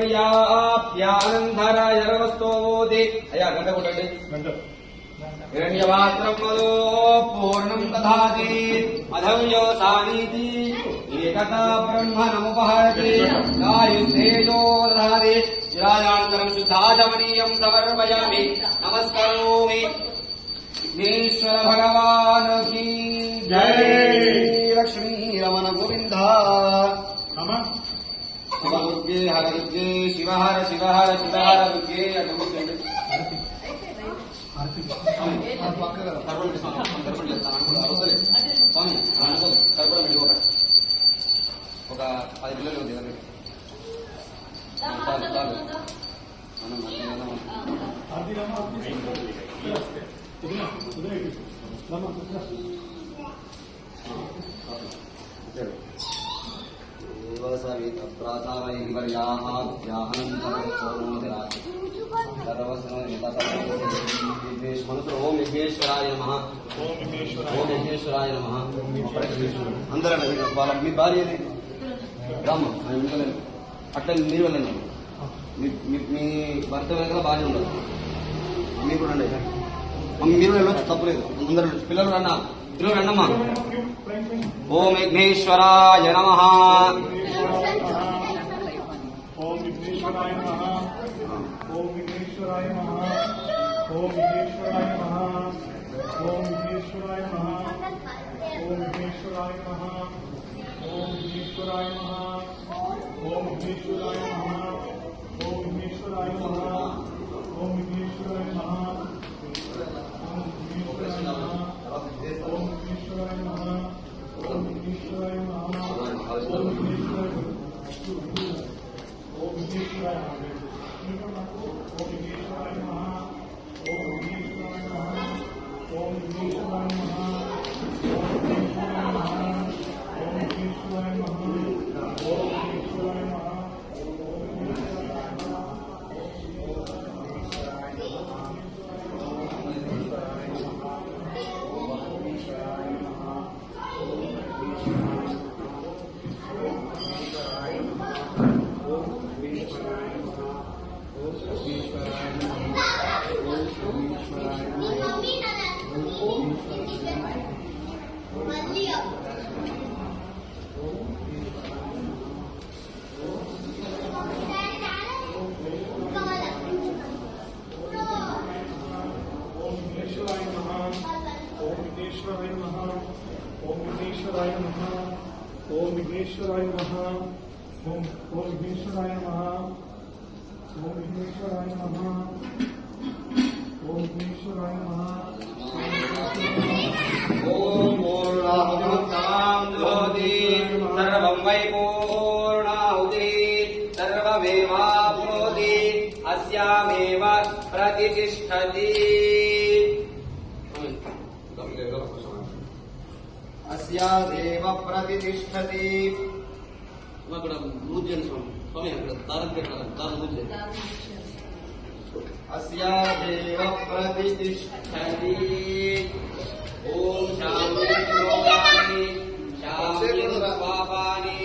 पर्याप्यानन्धरायरवस्तोमोदे अया गंध कोटंडी हिरण्यवात्रं मदो पूर्णं दधाति अधं यो सानीति एकता ब्रह्मणमुपहरति गायुस्तेजो दधाति चिरायान्तरं शुद्धाचमनीयं समर्पयामि नमस्करोमि विघ्नेश्वर भगवान की जय लक्ष्मी रमण गोविंदा शिव दुर्गे हर दुर्गे शिव हर शिव हर शिव हर दुर्गे ఒక 10 పిల్లలు ఉంది మనసులో ఓం విఘ్నేశ్వరాయ నమః ఓం విఘ్నేశ్వరాయ నమః అందరూ వాళ్ళ మీ భార్య రామ్మ అట్లా మీరు వెళ్ళండి మీ భర్త వెనకాల భార్య ఉండదు మీరు కూడా రండి మీరు వెళ్ళొచ్చు తప్పులేదు అందరూ పిల్లలు రన్నా పిల్లలు రండమ్మా ఓం విఘ్నేశ్వరాయ నమః ఓం విఘ్నేశ్వరాయ నమః ఓం విఘ్నేశ్వరాయ నమః ఓం విఘ్నేశ్వరాయ నమః ఓం విఘ్నేశ్వరాయ నమః ఓం విఘ్నేశ్వరాయ నమః ఓం విఘ్నేశ్వరాయ నమః ఓం విఘ్నేశ్వరాయ నమః ఓం విఘ్నేశ్వరాయ నమః ఓం విఘ్నేశ్వరాయ నమః ఓం విఘ్నేశ్వరాయ నమః ఓం విఘ్నేశ్వరాయ నమః ఓం విఘ్నేశ్వరాయ ఓం విఘ్నేశ్వరాయ నమః ఓం విఘ్నేశ్వరాయ నమః ఓం విఘ్నేశ్వరాయ నమః ఓం విఘ్నేశ్వరాయ నమః ఓం పూర్ణాహుతిముక్తాం జ్యోతి సర్వం వై పూర్ణాహుతి సర్వమేవాప్నోతి అస్యామేవ ప్రతిష్ఠతి అస్యాదేవ ప్రతిష్ఠతి అక్కడ పూజ్యం స్వామి అక్కడ దారం పెట్టాలి దారం పూజ అస్యాదేవ ప్రతిష్ఠతి ఓం శాంతి యోగాని శాంతి పాపాని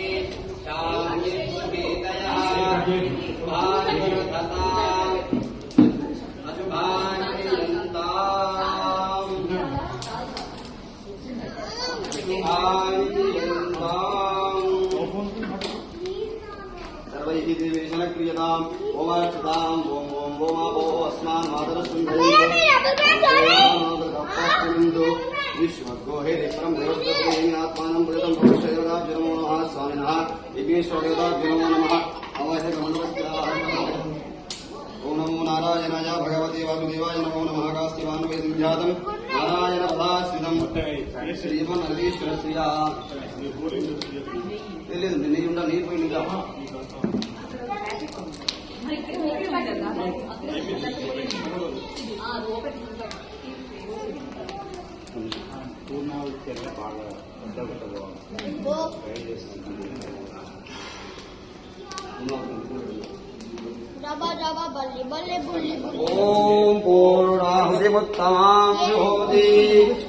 శాంతి వేదయః శుభాని తథా అశుభాని యంతాం सर्वैः देवेशन क्रियताम् ओमर्चताम् ओम ओम ओमापो अस्मान् मातरस्मिन्दो विश्वगोहे परं देवस्वरूपिणात्मानं प्रदं भविष्यदेवताभ्यो नमः स्वामिनः विघ्नेश्वरदेवताभ्यो नमः अवश्यकमनवस्याः ओम नमो नारायणाय भगवते वासुदेवाय नमो नमः कास्तिवान्वेदं नारायण पदाश्रितं श्रीमन्नरेश्वर श्रिया లేదు నేను ఉండా నేను పోయి నీకు ఓం పూర్ణాహుతిముత్తమాం జ్యోతి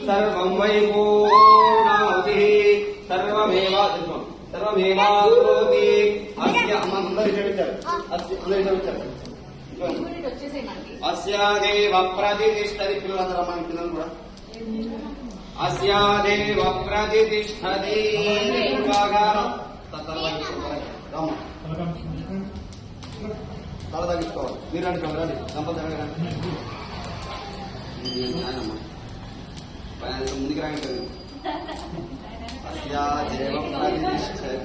సర్వం వై పూర్ణాహుతి సర్వమేవాప్నోతి అస్య అందరు ఇచ్చారు అందరు ఇచ్చారు అస్యాదేవ ప్రతిష్టది పిల్లలందరూ అమ్మాయి పిల్లలు కూడా అస్యాదేవ ప్రతిష్టది తల తగ్గించుకోవాలి మీరు రండి రండి కంపల్సరీ రండి ముందుకు రండి అస్యాదేవ ప్రతిష్టది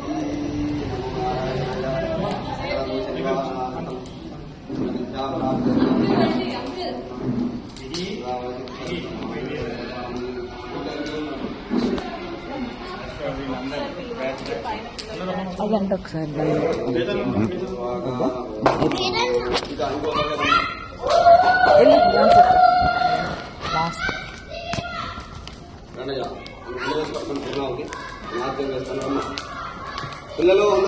అదంటే ఒకసారి పిల్లలు